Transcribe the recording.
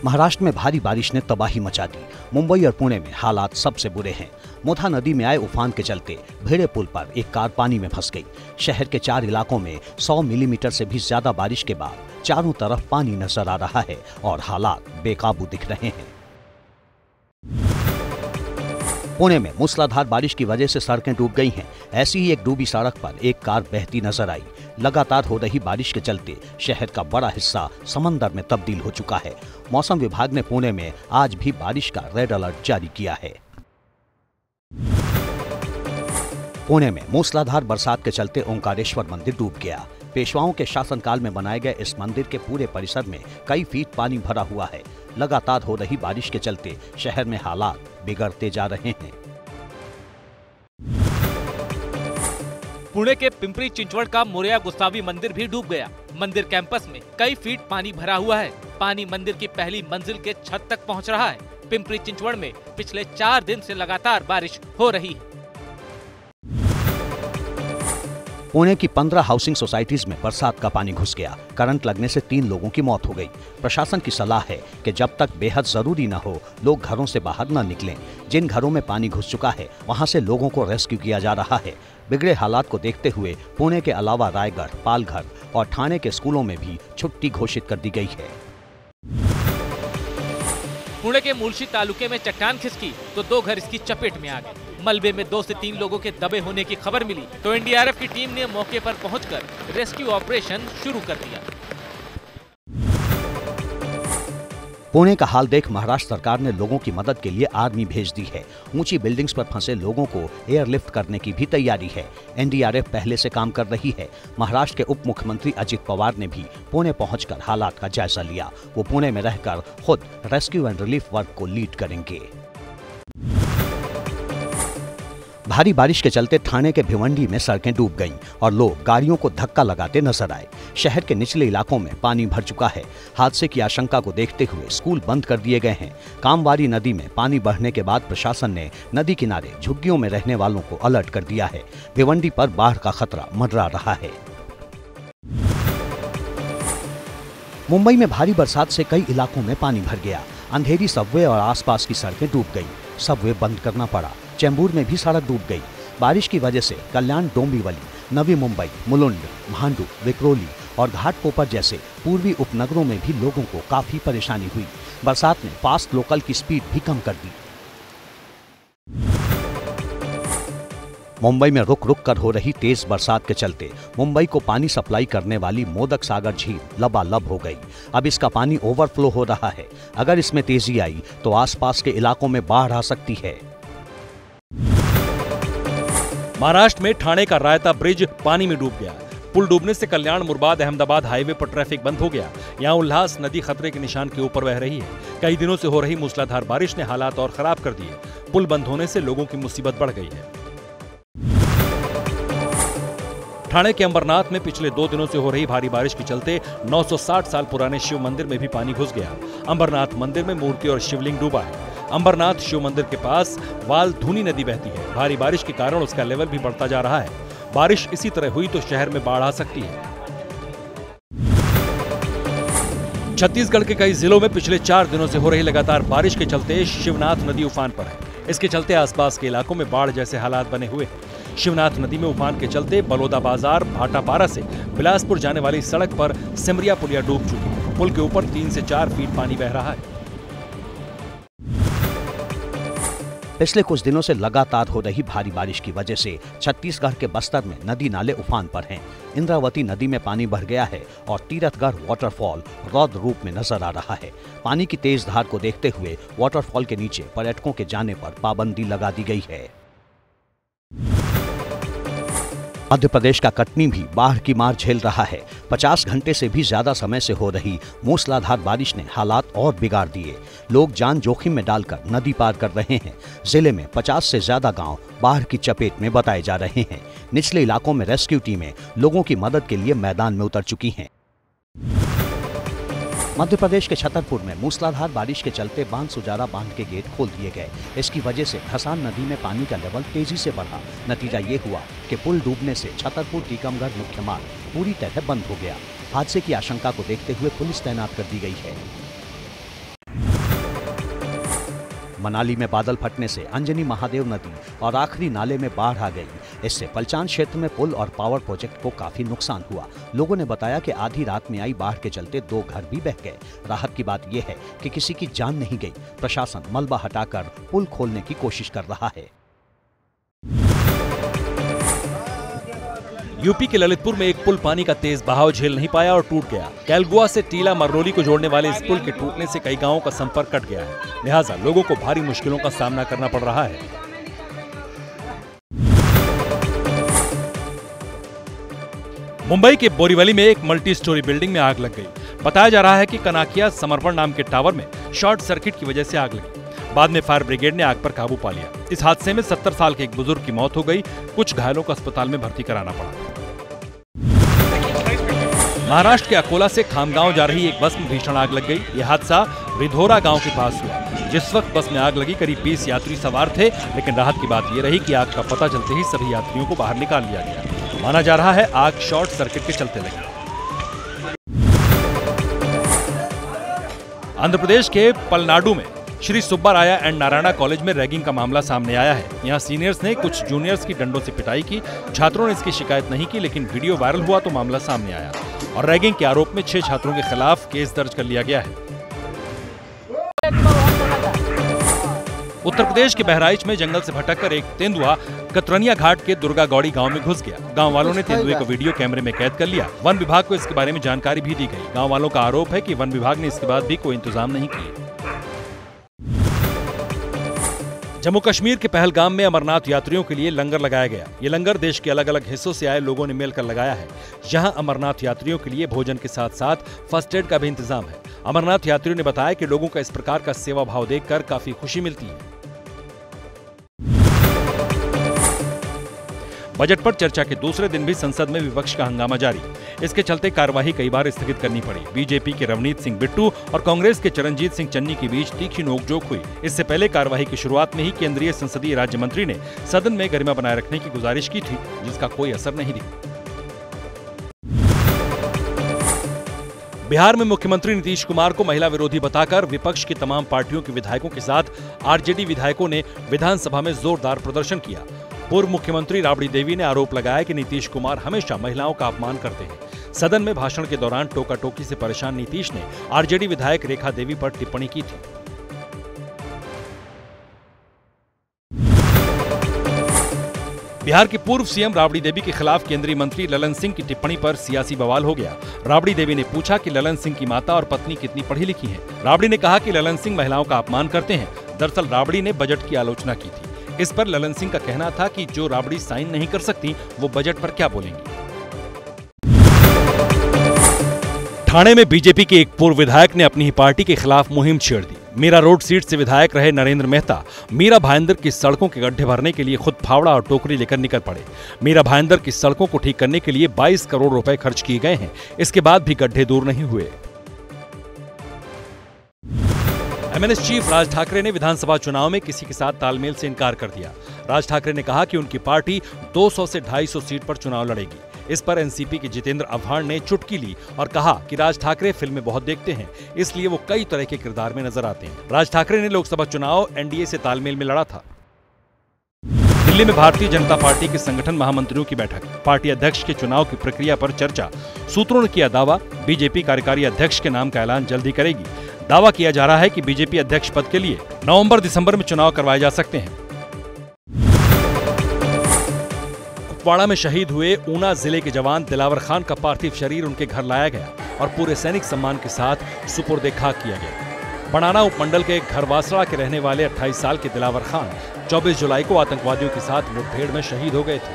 महाराष्ट्र में भारी बारिश ने तबाही मचा दी। मुंबई और पुणे में हालात सबसे बुरे हैं। मोथा नदी में आए उफान के चलते भेड़े पुल पर एक कार पानी में फंस गई। शहर के 4 इलाकों में 100 मिलीमीटर से भी ज्यादा बारिश के बाद चारों तरफ पानी नजर आ रहा है और हालात बेकाबू दिख रहे हैं। पुणे में मूसलाधार बारिश की वजह से सड़कें डूब गई हैं। ऐसी ही एक डूबी सड़क पर एक कार बहती नजर आई। लगातार हो रही बारिश के चलते शहर का बड़ा हिस्सा समंदर में तब्दील हो चुका है। मौसम विभाग ने पुणे में आज भी बारिश का रेड अलर्ट जारी किया है। पुणे में मूसलाधार बरसात के चलते ओंकारेश्वर मंदिर डूब गया। पेशवाओं के शासनकाल में बनाए गए इस मंदिर के पूरे परिसर में कई फीट पानी भरा हुआ है। लगातार हो रही बारिश के चलते शहर में हालात बिगड़ते जा रहे हैं। पुणे के पिंपरी चिंचवड़ का मोरया गुस्तावी मंदिर भी डूब गया। मंदिर कैंपस में कई फीट पानी भरा हुआ है। पानी मंदिर की पहली मंजिल के छत तक पहुंच रहा है। पिंपरी चिंचवड़ में पिछले 4 दिन से लगातार बारिश हो रही है। पुणे की 15 हाउसिंग सोसाइटीज में बरसात का पानी घुस गया। करंट लगने से 3 लोगों की मौत हो गई। प्रशासन की सलाह है कि जब तक बेहद जरूरी न हो लोग घरों से बाहर न निकलें। जिन घरों में पानी घुस चुका है वहां से लोगों को रेस्क्यू किया जा रहा है। बिगड़े हालात को देखते हुए पुणे के अलावा रायगढ़, पालघर और ठाणे के स्कूलों में भी छुट्टी घोषित कर दी गई है। पुणे के मुलशी तालुके में चट्टान खिसकी तो 2 घर इसकी चपेट में आ गए। मलबे में 2 से 3 लोगों के दबे होने की खबर मिली तो एनडीआरएफ की टीम ने मौके पर पहुंचकर रेस्क्यू ऑपरेशन शुरू कर दिया। पुणे का हाल देख महाराष्ट्र सरकार ने लोगों की मदद के लिए आर्मी भेज दी है। ऊंची बिल्डिंग्स पर फंसे लोगों को एयरलिफ्ट करने की भी तैयारी है। एनडीआरएफ पहले से काम कर रही है। महाराष्ट्र के उप मुख्यमंत्री अजित पवार ने भी पुणे पहुंचकर हालात का जायजा लिया। वो पुणे में रहकर खुद रेस्क्यू एंड रिलीफ वर्क को लीड करेंगे। भारी बारिश के चलते ठाणे के भिवंडी में सड़कें डूब गईं और लोग गाड़ियों को धक्का लगाते नजर आए। शहर के निचले इलाकों में पानी भर चुका है। हादसे की आशंका को देखते हुए स्कूल बंद कर दिए गए हैं। कामवारी नदी में पानी बढ़ने के बाद प्रशासन ने नदी किनारे झुग्गियों में रहने वालों को अलर्ट कर दिया है। भिवंडी पर बाढ़ का खतरा मंडरा रहा है। मुंबई में भारी बरसात से कई इलाकों में पानी भर गया। अंधेरी सबवे और आसपास की सड़कें डूब गई। सबवे बंद करना पड़ा। चेंबूर में भी सड़क डूब गई। बारिश की वजह से कल्याण, डोंबिवली, नवी मुंबई, मुलुंड, भांडू, विक्रोली और घाटकोपर जैसे पूर्वी उपनगरों में भी लोगों को काफी परेशानी हुई। बरसात ने फास्ट लोकल की स्पीड भी कम कर दी। मुंबई में रुक रुक कर हो रही तेज बरसात के चलते मुंबई को पानी सप्लाई करने वाली मोदक सागर झील लबालब हो गई। अब इसका पानी ओवरफ्लो हो रहा है। अगर इसमें तेजी आई तो आसपास के इलाकों में बाढ़ आ सकती है। महाराष्ट्र में ठाणे का रायता ब्रिज पानी में डूब गया। पुल डूबने से कल्याण मुरबाद अहमदाबाद हाईवे पर ट्रैफिक बंद हो गया। यहाँ उल्लास नदी खतरे के निशान के ऊपर बह रही है। कई दिनों से हो रही मूसलाधार बारिश ने हालात और खराब कर दिए। पुल बंद होने से लोगों की मुसीबत बढ़ गई है। ठाणे के अंबरनाथ में पिछले 2 दिनों से हो रही भारी बारिश के चलते 960 साल पुराने शिव मंदिर में भी पानी घुस गया। अंबरनाथ मंदिर में मूर्ति और शिवलिंग डूबा है। अंबरनाथ शिव मंदिर के पास वाल धूनी नदी बहती है। भारी बारिश के कारण उसका लेवल भी बढ़ता जा रहा है। बारिश इसी तरह हुई तो शहर में बाढ़ आ सकती है। छत्तीसगढ़ के कई जिलों में पिछले 4 दिनों से हो रही लगातार बारिश के चलते शिवनाथ नदी उफान पर है। इसके चलते आसपास के इलाकों में बाढ़ जैसे हालात बने हुए हैं। शिवनाथ नदी में उफान के चलते बलौदा बाजार भाटापारा से बिलासपुर जाने वाली सड़क पर सिमरिया पुलिया डूब चुकी है। पुल के ऊपर 3 से 4 फीट पानी बह रहा है। पिछले कुछ दिनों से लगातार हो रही भारी बारिश की वजह से छत्तीसगढ़ के बस्तर में नदी नाले उफान पर हैं। इंद्रावती नदी में पानी बढ़ गया है और तीरथगढ़ वाटरफॉल रौद्र रूप में नजर आ रहा है। पानी की तेज धार को देखते हुए वाटरफॉल के नीचे पर्यटकों के जाने पर पाबंदी लगा दी गई है। मध्य प्रदेश का कटनी भी बाढ़ की मार झेल रहा है। 50 घंटे से भी ज्यादा समय से हो रही मूसलाधार बारिश ने हालात और बिगाड़ दिए। लोग जान जोखिम में डालकर नदी पार कर रहे हैं। जिले में 50 से ज्यादा गांव बाढ़ की चपेट में बताए जा रहे हैं। निचले इलाकों में रेस्क्यू टीमें लोगों की मदद के लिए मैदान में उतर चुकी हैं। मध्य प्रदेश के छतरपुर में मूसलाधार बारिश के चलते बांसुजारा बांध के गेट खोल दिए गए। इसकी वजह से खसान नदी में पानी का लेवल तेजी से बढ़ा। नतीजा ये हुआ कि पुल डूबने से छतरपुर टीकमगढ़ मुख्य मार्ग पूरी तरह बंद हो गया। हादसे की आशंका को देखते हुए पुलिस तैनात कर दी गई है। मनाली में बादल फटने से अंजनी महादेव नदी और आखिरी नाले में बाढ़ आ गई। इससे पलचान क्षेत्र में पुल और पावर प्रोजेक्ट को काफी नुकसान हुआ। लोगों ने बताया कि आधी रात में आई बाढ़ के चलते 2 घर भी बह गए। राहत की बात यह है कि किसी की जान नहीं गई। प्रशासन मलबा हटाकर पुल खोलने की कोशिश कर रहा है। यूपी के ललितपुर में एक पुल पानी का तेज बहाव झेल नहीं पाया और टूट गया। कैलगुआ से टीला मरनोली को जोड़ने वाले इस पुल के टूटने से कई गांवों का संपर्क कट गया है। लिहाजा लोगों को भारी मुश्किलों का सामना करना पड़ रहा है। मुंबई के बोरीवली में एक मल्टी स्टोरी बिल्डिंग में आग लग गई। बताया जा रहा है कि कनाकिया समर्पण नाम के टावर में शॉर्ट सर्किट की वजह से आग लगी। बाद में फायर ब्रिगेड ने आग पर काबू पा लिया। इस हादसे में 70 साल के एक बुजुर्ग की मौत हो गई। कुछ घायलों को अस्पताल में भर्ती कराना पड़ा। महाराष्ट्र के अकोला से खामगांव जा रही एक बस में भीषण आग लग गई। यह हादसा रिधोरा गांव के पास हुआ। जिस वक्त बस में आग लगी, करीब 20 यात्री सवार थे, लेकिन राहत की बात यह रही कि आग का पता चलते ही सभी यात्रियों को बाहर निकाल लिया गया। माना जा रहा है आग शॉर्ट सर्किट के चलते लगी। आंध्र प्रदेश के पलनाडु में श्री सुब्बाराया एंड नारायणा कॉलेज में रैगिंग का मामला सामने आया है। यहाँ सीनियर्स ने कुछ जूनियर्स की डंडों से पिटाई की। छात्रों ने इसकी शिकायत नहीं की, लेकिन वीडियो वायरल हुआ तो मामला सामने आया और रैगिंग के आरोप में 6 छात्रों के खिलाफ केस दर्ज कर लिया गया है। उत्तर प्रदेश के बहराइच में जंगल से भटककर एक तेंदुआ कतरनिया घाट के दुर्गा गौड़ी गांव में घुस गया। गांव वालों ने तेंदुए को वीडियो कैमरे में कैद कर लिया। वन विभाग को इसके बारे में जानकारी भी दी गई। गांव वालों का आरोप है कि वन विभाग ने इसके बाद भी कोई इंतजाम नहीं किए। जम्मू कश्मीर के पहलगाम में अमरनाथ यात्रियों के लिए लंगर लगाया गया। ये लंगर देश के अलग अलग हिस्सों से आए लोगों ने मिलकर लगाया है। यहाँ अमरनाथ यात्रियों के लिए भोजन के साथ साथ फर्स्ट एड का भी इंतजाम है। अमरनाथ यात्रियों ने बताया कि लोगों का इस प्रकार का सेवा भाव देखकर काफी खुशी मिलती है। बजट पर चर्चा के दूसरे दिन भी संसद में विपक्ष का हंगामा जारी। इसके चलते कार्यवाही कई बार स्थगित करनी पड़ी। बीजेपी के रवनीत सिंह बिट्टू और कांग्रेस के चरणजीत सिंह चन्नी के बीच तीखी नोकझोंक हुई। इससे पहले कार्यवाही की शुरुआत में ही केंद्रीय संसदीय राज्य मंत्री ने सदन में गरिमा बनाए रखने की गुजारिश की थी, जिसका कोई असर नहीं दिखा। बिहार में मुख्यमंत्री नीतीश कुमार को महिला विरोधी बताकर विपक्ष की तमाम पार्टियों के विधायकों के साथ आरजेडी विधायकों ने विधानसभा में जोरदार प्रदर्शन किया। पूर्व मुख्यमंत्री राबड़ी देवी ने आरोप लगाया कि नीतीश कुमार हमेशा महिलाओं का अपमान करते हैं। सदन में भाषण के दौरान टोका टोकी से परेशान नीतीश ने आरजेडी विधायक रेखा देवी पर टिप्पणी की थी। बिहार के पूर्व सीएम राबड़ी देवी के खिलाफ केंद्रीय मंत्री ललन सिंह की टिप्पणी पर सियासी बवाल हो गया। राबड़ी देवी ने पूछा कि ललन सिंह की माता और पत्नी कितनी पढ़ी लिखी हैं। राबड़ी ने कहा कि ललन सिंह महिलाओं का अपमान करते हैं। दरअसल राबड़ी ने बजट की आलोचना की थी। इस पर ललन सिंह का कहना था कि जो राबड़ी साइन नहीं कर सकती, वो बजट पर क्या बोलेंगी। ठाणे में बीजेपी के एक पूर्व विधायक ने अपनी ही पार्टी के खिलाफ मुहिम छेड़ दी। मीरा रोड सीट से विधायक रहे नरेंद्र मेहता मीरा भाईंदर की सड़कों के गड्ढे भरने के लिए खुद फावड़ा और टोकरी लेकर निकल पड़े। मीरा भाईंदर की सड़कों को ठीक करने के लिए 22 करोड़ रुपए खर्च किए गए हैं। इसके बाद भी गड्ढे दूर नहीं हुए। एमएनएस चीफ राज ठाकरे ने विधानसभा चुनाव में किसी के साथ तालमेल से इनकार कर दिया। राज ठाकरे ने कहा कि उनकी पार्टी 200 से 250 सीट पर चुनाव लड़ेगी। इस पर एनसीपी के जितेंद्र आव्हाड ने चुटकी ली और कहा कि राज ठाकरे फिल्में बहुत देखते हैं, इसलिए वो कई तरह के किरदार में नजर आते हैं। राज ठाकरे ने लोकसभा चुनाव एनडीए से तालमेल में लड़ा था। दिल्ली में भारतीय जनता पार्टी के संगठन महामंत्रियों की बैठक। पार्टी अध्यक्ष के चुनाव की प्रक्रिया पर चर्चा। सूत्रों ने किया दावा, बीजेपी कार्यकारी अध्यक्ष के नाम का ऐलान जल्दी करेगी। दावा किया जा रहा है कि बीजेपी अध्यक्ष पद के लिए नवंबर-दिसंबर में चुनाव करवाए जा सकते हैं। कुपवाड़ा में शहीद हुए ऊना जिले के जवान दिलावर खान का पार्थिव शरीर उनके घर लाया गया और पूरे सैनिक सम्मान के साथ सुपुर्द खाक किया गया। बनाना उपमंडल के घरवासड़ा के रहने वाले 28 साल के दिलावर खान 24 जुलाई को आतंकवादियों के साथ मुठभेड़ में शहीद हो गए थे।